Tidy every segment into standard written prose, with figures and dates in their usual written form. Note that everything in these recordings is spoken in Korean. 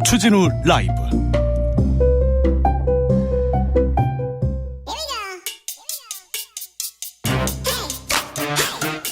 주진우 라이브.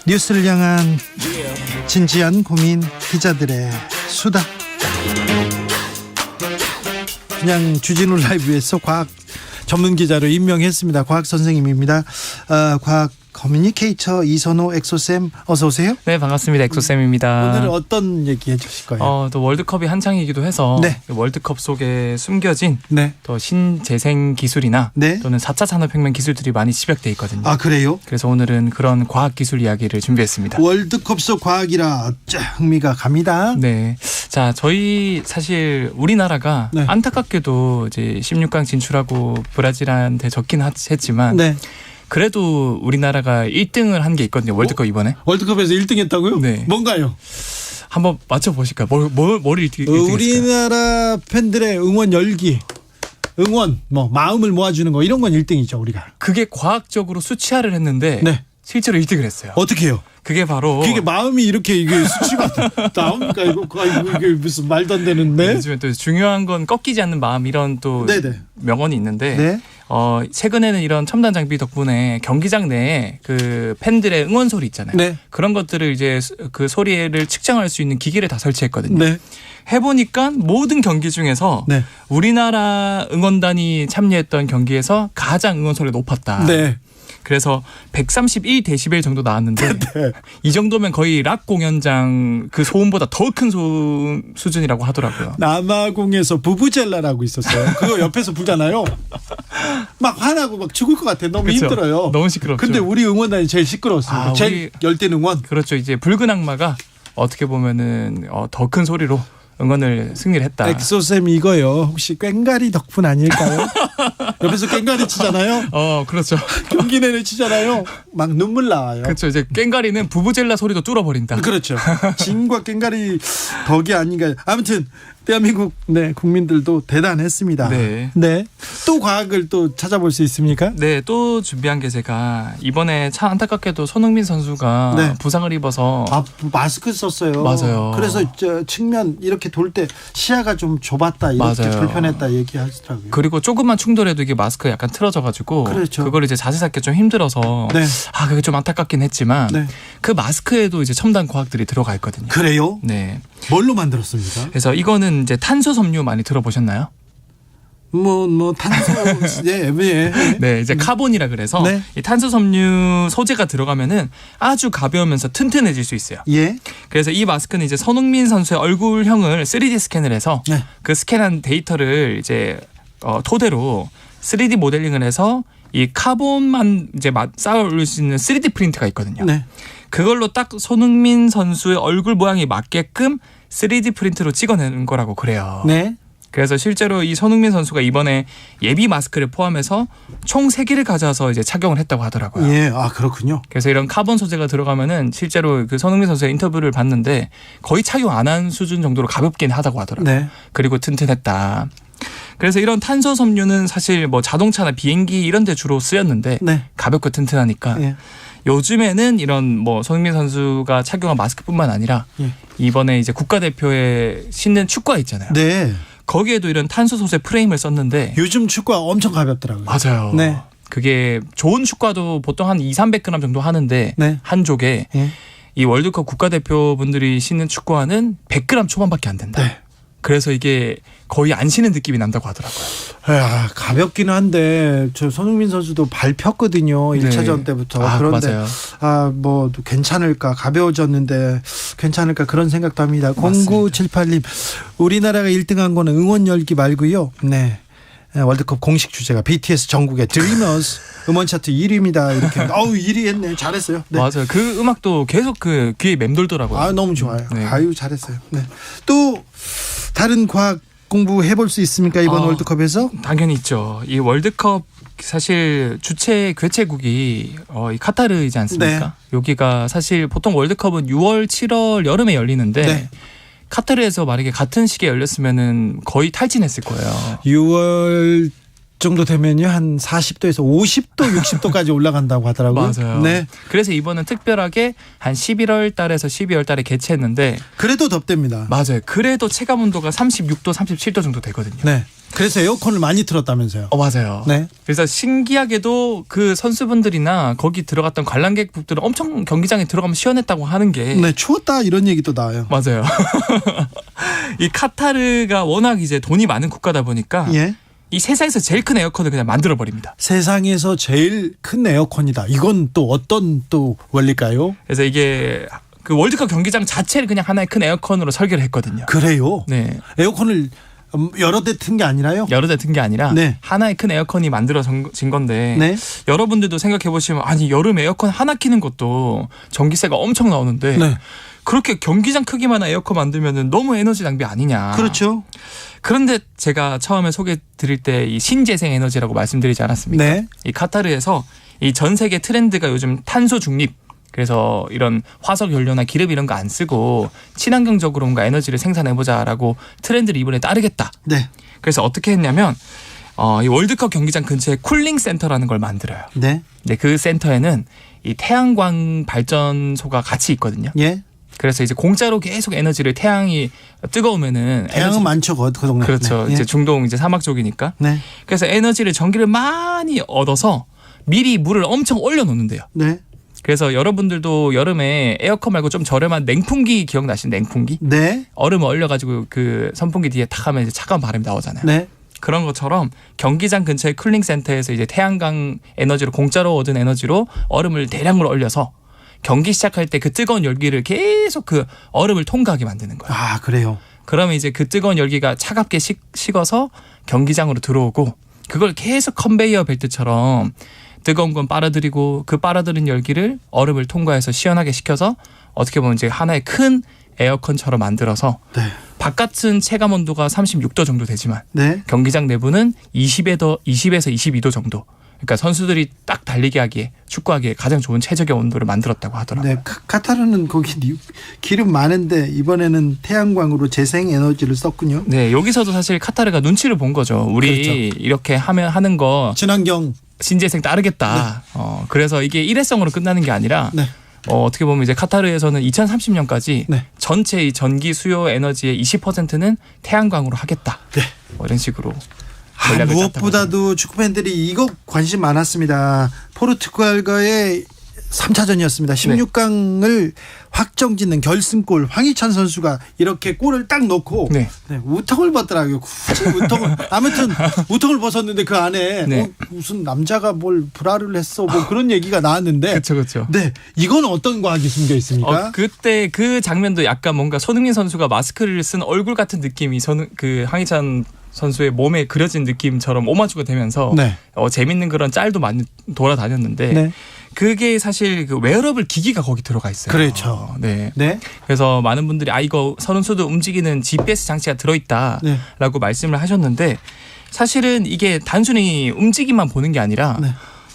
뉴스를 향한 진지한 고민, 기자들의 수다. 그냥 주진우 라이브에서 과학 전문 기자로 임명했습니다. 과학 선생님입니다. 과학 커뮤니케이터 이선호 엑소쌤, 어서 오세요. 네, 반갑습니다. 엑소쌤입니다. 오늘은 어떤 얘기 해주실 거예요? 또 월드컵이 한창이기도 해서 네. 월드컵 속에 숨겨진 네. 또 신재생 기술이나 네. 또는 4차 산업혁명 기술들이 많이 집약돼 있거든요. 아, 그래요? 그래서 오늘은 그런 과학기술 이야기를 준비했습니다. 월드컵 속 과학이라 흥미가 갑니다. 네. 자, 저희 사실 우리나라가 네. 안타깝게도 이제 16강 진출하고 브라질한테 졌긴 했지만 네. 그래도 우리나라가 1등을 한 게 있거든요. 월드컵 이번에. 월드컵에서 1등 했다고요? 네. 뭔가요? 한번 맞춰보실까요? 뭘 1등 했을까요? 우리나라 팬들의 응원 열기, 응원, 마음을 모아주는 거, 이런 건 1등이죠, 우리가. 그게 과학적으로 수치화를 했는데 네. 실제로 1등을 했어요. 어떻게 해요? 그게 바로 그게 마음이 이렇게 이게 수치가 나옵니까? 이게 무슨 말도 안 되는데. 요즘에 또 중요한 건 꺾이지 않는 마음, 이런 또 네네. 명언이 있는데 네. 최근에는 이런 첨단 장비 덕분에 경기장 내에 그 팬들의 응원 소리 있잖아요. 네. 그런 것들을 이제 그 소리를 측정할 수 있는 기기를 다 설치했거든요. 네. 해보니까 모든 경기 중에서 네. 우리나라 응원단이 참여했던 경기에서 가장 응원 소리가 높았다. 네. 그래서 131데시벨 정도 나왔는데 네. 이 정도면 거의 락 공연장 그 소음보다 더 큰 소음 수준이라고 하더라고요. 남아공에서 부부젤라라고 있었어요. 그거 옆에서 부잖아요. 막 화나고 막 죽을 것 같아. 너무 그쵸? 힘들어요. 너무 시끄럽죠. 근데 우리 응원단이 제일 시끄러웠습니다. 제일 열띤 응원. 그렇죠. 이제 붉은 악마가 어떻게 보면은 더 큰 소리로 응원을 승리를 했다. 엑소쌤 이거요. 혹시 꽹가리 덕분 아닐까요? 옆에서 꽹가리 치잖아요. 그렇죠. 경기 내내 치잖아요. 막 눈물 나와요. 그렇죠. 이제 꽹가리는 부부젤라 소리도 뚫어버린다. 그렇죠. 진과 꽹가리 덕이 아닌가. 아무튼 대한민국 국민들도 대단했습니다. 네. 네. 또 과학을 또 찾아볼 수 있습니까? 네, 또 준비한 게 제가 이번에 참 안타깝게도 손흥민 선수가 네. 부상을 입어서 마스크 썼어요. 맞아요. 그래서 측면 이렇게 돌 때 시야가 좀 좁았다, 이렇게 맞아요. 불편했다 얘기하더라고요. 그리고 조금만 충돌해도 이게 마스크 약간 틀어져가지고 그렇죠. 그걸 이제 자세 잡기 좀 힘들어서 네. 그게 좀 안타깝긴 했지만 네. 그 마스크에도 이제 첨단 과학들이 들어가 있거든요. 그래요? 네. 뭘로 만들었습니까? 그래서 이거는 이제 탄소 섬유 많이 들어보셨나요? 탄소, 예. 네, 이제 카본이라 그래서 네. 이 탄소 섬유 소재가 들어가면은 아주 가벼우면서 튼튼해질 수 있어요. 예. 그래서 이 마스크는 이제 손흥민 선수의 얼굴형을 3D 스캔을 해서 네. 그 스캔한 데이터를 이제 토대로 3D 모델링을 해서 이 카본만 이제 쌓아 올릴 수 있는 3D 프린트가 있거든요. 네. 그걸로 딱 손흥민 선수의 얼굴 모양이 맞게끔 3D 프린트로 찍어내는 거라고 그래요. 네. 그래서 실제로 이 손흥민 선수가 이번에 예비 마스크를 포함해서 총 3개를 가져와서 이제 착용을 했다고 하더라고요. 예. 그렇군요. 그래서 이런 카본 소재가 들어가면은 실제로 그 손흥민 선수의 인터뷰를 봤는데 거의 착용 안 한 수준 정도로 가볍긴 하다고 하더라고요. 네. 그리고 튼튼했다. 그래서 이런 탄소 섬유는 사실 자동차나 비행기 이런 데 주로 쓰였는데 네. 가볍고 튼튼하니까 예. 요즘에는 이런 손흥민 선수가 착용한 마스크뿐만 아니라 예. 이번에 이제 국가대표에 신는 축구화 있잖아요. 네. 거기에도 이런 탄소 소재 프레임을 썼는데 요즘 축구가 엄청 가볍더라고요. 맞아요. 네. 그게 좋은 축구화도 보통 한 200~300g 정도 하는데 네. 한 족에 예. 이 월드컵 국가대표분들이 신는 축구화는 100g 초반밖에 안 된다. 네. 그래서 이게 거의 안 신는 느낌이 난다고 하더라고요. 가볍기는 한데 저 손흥민 선수도 발 폈거든요. 1차전 때부터. 그런데 맞아요. 괜찮을까, 가벼워졌는데 괜찮을까, 그런 생각도 합니다. 맞습니다. 0978님, 우리나라가 1등한 거는 응원 열기 말고요. 네. 월드컵 공식 주제가 BTS 전국의 Dreamers 음원 차트 1위입니다. 이렇게 1위 했네. 잘했어요. 네. 맞아요. 그 음악도 계속 그 귀에 맴돌더라고요. 너무 좋아요. 네. 잘했어요. 네. 또 다른 과학 공부해볼 수 있습니까, 이번 월드컵에서? 당연히 있죠. 이 월드컵 사실 주최 개최국이 이 카타르이지 않습니까? 네. 여기가 사실 보통 월드컵은 6월, 7월 여름에 열리는데 네. 카타르에서 만약에 같은 시기에 열렸으면은 거의 탈진했을 거예요. 6월 정도 되면요 한 40도에서 50도, 60도까지 올라간다고 하더라고요. 맞아요. 네. 그래서 이번은 특별하게 한 11월 달에서 12월 달에 개최했는데 그래도 덥답니다. 맞아요. 그래도 체감 온도가 36도, 37도 정도 되거든요. 네. 그래서 에어컨을 많이 틀었다면서요. 맞아요. 네. 그래서 신기하게도 그 선수분들이나 거기 들어갔던 관람객분들은 엄청 경기장에 들어가면 시원했다고 하는 게 네, 추웠다 이런 얘기도 나와요. 맞아요. 이 카타르가 워낙 이제 돈이 많은 국가다 보니까 예. 이 세상에서 제일 큰 에어컨을 그냥 만들어 버립니다. 세상에서 제일 큰 에어컨이다. 이건 또 어떤 또 원리일까요? 그래서 이게 그 월드컵 경기장 자체를 그냥 하나의 큰 에어컨으로 설계를 했거든요. 그래요? 네. 에어컨을 여러 대 튼 게 아니라요? 여러 대 든 게 아니라 네. 하나의 큰 에어컨이 만들어진 건데 네. 여러분들도 생각해 보시면 아니 여름 에어컨 하나 키는 것도 전기세가 엄청 나오는데 네. 그렇게 경기장 크기만한 에어컨 만들면 너무 에너지 낭비 아니냐. 그렇죠. 그런데 제가 처음에 소개 드릴 때 이 신재생 에너지라고 말씀드리지 않았습니까? 네. 이 카타르에서 이 전 세계 트렌드가 요즘 탄소 중립, 그래서 이런 화석 연료나 기름 이런 거 안 쓰고 친환경적으로 뭔가 에너지를 생산해보자라고 트렌드를 이번에 따르겠다. 네. 그래서 어떻게 했냐면 이 월드컵 경기장 근처에 쿨링 센터라는 걸 만들어요. 네. 근데 그 센터에는 이 태양광 발전소가 같이 있거든요. 예. 그래서 이제 공짜로 계속 에너지를 태양이 뜨거우면은 태양은 많죠, 그 동네. 그렇죠. 네. 이제 중동 이제 사막 쪽이니까. 네. 그래서 에너지를 전기를 많이 얻어서 미리 물을 엄청 올려놓는데요. 네. 그래서 여러분들도 여름에 에어컨 말고 좀 저렴한 냉풍기 기억나시는 냉풍기? 네. 얼음을 얼려가지고 그 선풍기 뒤에 탁 하면 이제 차가운 바람이 나오잖아요. 네. 그런 것처럼 경기장 근처의 쿨링 센터에서 이제 태양광 에너지로 공짜로 얻은 에너지로 얼음을 대량으로 얼려서 경기 시작할 때 그 뜨거운 열기를 계속 그 얼음을 통과하게 만드는 거예요. 아, 그래요. 그러면 이제 그 뜨거운 열기가 차갑게 식어서 경기장으로 들어오고 그걸 계속 컨베이어 벨트처럼 뜨거운 건 빨아들이고 그 빨아들인 열기를 얼음을 통과해서 시원하게 식혀서 어떻게 보면 이제 하나의 큰 에어컨처럼 만들어서 네. 바깥은 체감 온도가 36도 정도 되지만 네. 경기장 내부는 20에서 22도 정도. 그러니까 선수들이 딱 달리기 하기에 축구하기에 가장 좋은 최적의 온도를 만들었다고 하더라고요. 네. 카타르는 거기 기름 많은데 이번에는 태양광으로 재생 에너지를 썼군요. 네, 여기서도 사실 카타르가 눈치를 본 거죠. 우리 그렇죠. 이렇게 하는 거 친환경. 신재생 따르겠다. 그래서 이게 일회성으로 끝나는 게 아니라 네. 어떻게 보면 이제 카타르에서는 2030년까지 네. 전체 이 전기 수요 에너지의 20%는 태양광으로 하겠다. 네. 이런 식으로 아, 전략을 무엇보다도 축구 팬들이 이거 관심 많았습니다. 포르투갈과의 3차전이었습니다. 16강을 확정짓는 결승골 황희찬 선수가 이렇게 골을 딱 넣고 네. 네, 우통을 벗더라고요. 굳이 우통을 아무튼 우통을 벗었는데 그 안에 네. 무슨 남자가 뭘 브라를 했어 뭐 그런 얘기가 나왔는데 그렇죠. 네, 이건 어떤 과학이 숨겨 있습니까? 그때 그 장면도 약간 뭔가 손흥민 선수가 마스크를 쓴 얼굴 같은 느낌이 그 황희찬 선수의 몸에 그려진 느낌처럼 오마주가 되면서 네. 재밌는 그런 짤도 많이 돌아다녔는데 네. 그게 사실 그 웨어러블 기기가 거기 들어가 있어요. 그렇죠. 네. 네. 그래서 많은 분들이 이거 선수도 움직이는 GPS 장치가 들어있다라고 네. 말씀을 하셨는데 사실은 이게 단순히 움직임만 보는 게 아니라 네.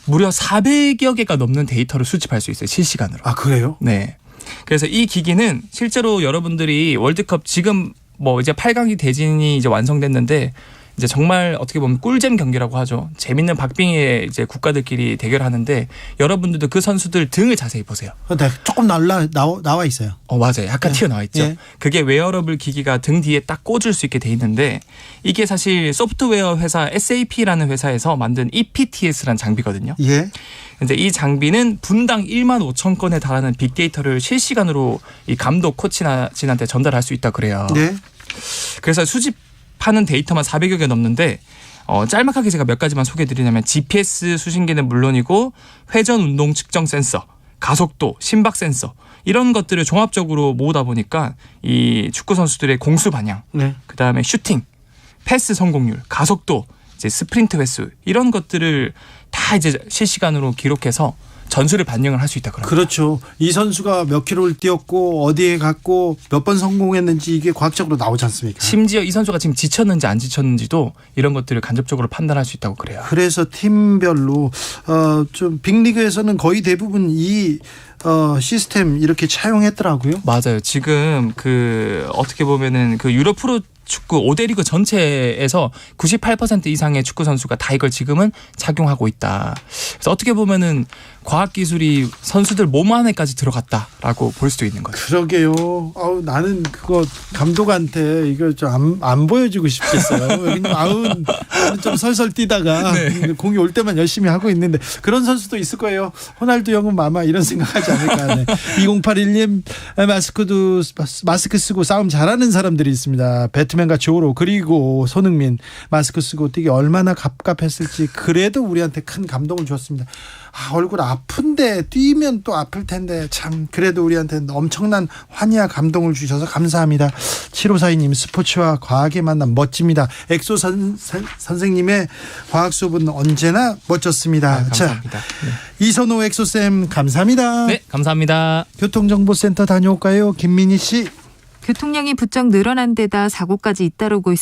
무려 400여 개가 넘는 데이터를 수집할 수 있어요. 실시간으로. 아, 그래요? 네. 그래서 이 기기는 실제로 여러분들이 월드컵 지금 뭐 이제 8강이 대진이 이제 완성됐는데 이제 정말 어떻게 보면 꿀잼 경기라고 하죠. 재밌는 박빙의 이제 국가들끼리 대결하는데 여러분들도 그 선수들 등을 자세히 보세요. 네, 조금 나와 있어요. 맞아요. 약간 네. 튀어나와 있죠. 예. 그게 웨어러블 기기가 등 뒤에 딱 꽂을 수 있게 돼 있는데 이게 사실 소프트웨어 회사 SAP라는 회사에서 만든 EPTS라는 장비거든요. 예. 근데 이 장비는 분당 1만 5천 건에 달하는 빅데이터를 실시간으로 이 감독 코치진한테 전달할 수 있다 그래요. 네. 그래서 수집하는 데이터만 400여 개 넘는데 짤막하게 제가 몇 가지만 소개해드리냐면 GPS 수신기는 물론이고 회전 운동 측정 센서, 가속도, 심박 센서 이런 것들을 종합적으로 모으다 보니까 이 축구 선수들의 공수 반향, 네. 그다음에 슈팅, 패스 성공률, 가속도, 이제 스프린트 횟수 이런 것들을 다 이제 실시간으로 기록해서 전술을 반영을 할 수 있다 그럽니다. 그렇죠. 이 선수가 몇 킬로를 뛰었고 어디에 갔고 몇 번 성공했는지 이게 과학적으로 나오지 않습니까? 심지어 이 선수가 지금 지쳤는지 안 지쳤는지도 이런 것들을 간접적으로 판단할 수 있다고 그래요. 그래서 팀별로 좀 빅리그에서는 거의 대부분 이 시스템 이렇게 차용했더라고요. 맞아요. 지금 그 어떻게 보면은 그 유로 프로 축구 5대 리그 전체에서 98% 이상의 축구 선수가 다 이걸 지금은 착용하고 있다. 그래서 어떻게 보면은 과학 기술이 선수들 몸 안에까지 들어갔다라고 볼 수도 있는 거죠. 그러게요. 나는 그거 감독한테 이거 좀 안 보여주고 싶겠어요. 나는 좀 설설 뛰다가 네. 공이 올 때만 열심히 하고 있는데 그런 선수도 있을 거예요. 호날두 형은 마마 이런 생각하지 않을까. 네. 2081님 마스크 쓰고 싸움 잘하는 사람들이 있습니다. 배트맨과 조로 그리고 손흥민 마스크 쓰고 뛰기 얼마나 갑갑했을지 그래도 우리한테 큰 감동을 줬습니다. 얼굴 아픈데 뛰면 또 아플 텐데 참 그래도 우리한테 엄청난 환희와 감동을 주셔서 감사합니다. 7542님 스포츠와 과학의 만남 멋집니다. 엑소 선생님의 과학 수업은 언제나 멋졌습니다. 감사합니다. 자, 이선호 엑소쌤 감사합니다. 네, 감사합니다. 교통정보센터 다녀올까요? 김민희 씨. 교통량이 부쩍 늘어난 데다 사고까지 잇따르고 있습니다.